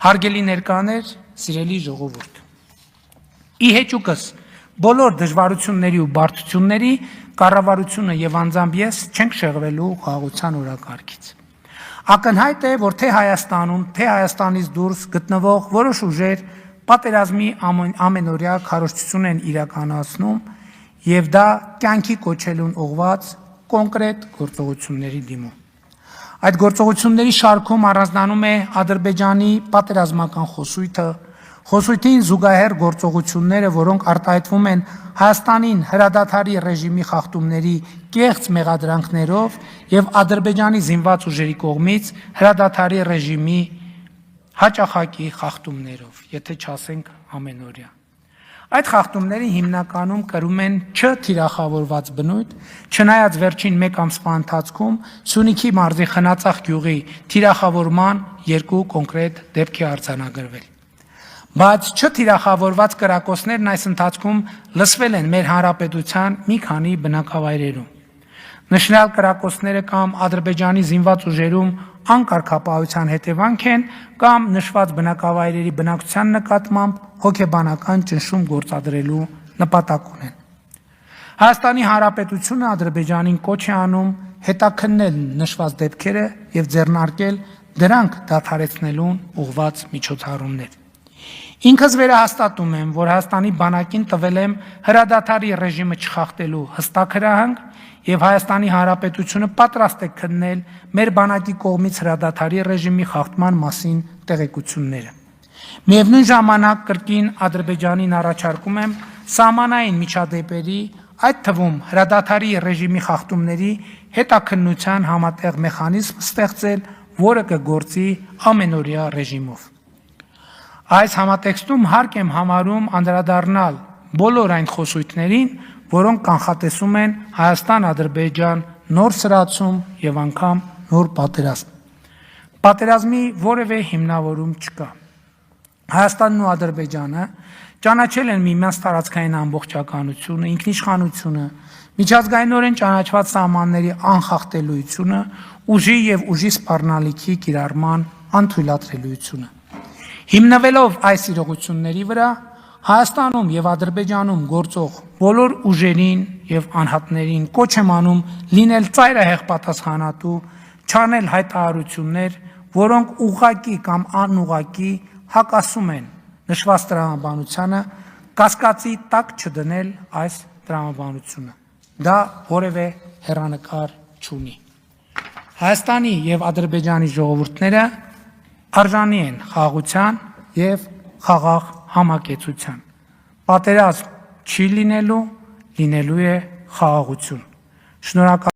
Հարգելի ներկաներ, սիրելի ժողովուրդ։ Ի հեճուկս բոլոր դժվարությունների ու բարդությունների կառավարությունը եւ անձամբ ես չենք շեղվելու խաղաղության օրակարգից։ Ակնհայտ է, որ թե Հայաստանում, թե Հայաստանից դուրս գտնվող որոշ ուժեր պատերազմի ամենօրյա քարոզչություն են իրականացնում եւ դա կյանքի կոչելուն ուղղված կոնկրետ գործողությունների դիմում։ Այդ գործողությունների շարքում առանձնանում է Ադրբեջանի պատերազմական խոսույթին զուգահեռ գործողությունները, որոնք արտահայտվում են Հայաստանին հրադադարի ռեժիմի խախտումների կեղծ մեղադրանքներով եւ Ադրբեջանի զինված ուժերի կողմից հրադադարի ռեժիմի հաճախակի խախտումներով, եթե չասենք ամենօրյա։ Այդ խախտումները հիմնականում կրում են չթիրախավորված բնույթ, չնայած վերջին 1 ամսվա ընթացքում Սյունիքի մարզի Խնածախ գյուղի թիրախավորման 2 կոնկրետ դեպք է արձանագրվել։ Բայց չթիրախավորված կրակոցներն այս ընթացքում լսվել են մեր հանրապետության մի քանի բնակավայրերում։ Նշանալ կրակոցները կամ Ադրբեջանի զինված ուժերում անկարգապահության հետևանք են կամ նշված բնակավայրերի բնակչության նկատմամբ հոգեբանական ճնշում գործադրելու նպատակ ունեն։ Հայաստանի Հանրապետությունը Ադրբեջանին կոչ է անում հետաքննել նշված դեպքերը եւ ձեռնարկել դրանք դադարեցնելուն ուղղված միջոցառումներ։ Ինքս վերահաստատում եմ, որ Հայաստանի բանակին տվել եմ հրադադարի ռեժիմը չխախտելու հստակ հրահանգ եւ Հայաստանի Հանրապետությունը պատրաստ է քննել մեր բանակի կողմից հրադադարի ռեժիմի խախտման մասին տեղեկությունները։ Միևնույն ժամանակ կրկին Ադրբեջանին առաջարկում եմ սահմանային միջադեպերի, այդ թվում հրադադարի ռեժիմի խախտումների հետաքննության համատեղ մեխանիզմ ստեղծել, որը կգործի ամենօրյա ռեժիմով։ Այս համատեքստում հարկ եմ համարում անդրադառնալ բոլոր այն խոսույթներին, որոնք կանխատեսում են Հայաստան-Ադրբեջան նոր սրացում եւ անգամ նոր պատերազմ։ Պատերազմի որևէ հիմնավորում չկա։ Հայաստանն ու Ադրբեջանը ճանաչել են միմյանց տարածքային ամբողջականությունը, ինքնիշխանությունը, միջազգայինորեն ճանաչված սահմանների անխախտելիությունը, ուժի եւ ուժի սպառնալիքի կիրառման անթույլատրելիությունը։ Հիմնվելով այս իրողությունների վրա Հայաստանում եւ Ադրբեջանում գործող բոլոր ուժերին եւ անհատներին կոչ եմ անում լինել ծայրահեղ պատասխանատու, չանել հայտարարություններ, որոնք ուղղակի կամ անուղղակի հակասում են նշված տրամաբանությանը, կասկածի տակ չդնել այս տրամաբանությունը։ Դա որևէ հեռանկար չունի։ Հայաստանի եւ Ադրբեջանի ժողովուրդները արժանի են խաղաղության եւ խաղաղ համակեցության։ Պատերազմ չի լինելու է խաղաղություն։ Շնորհակալ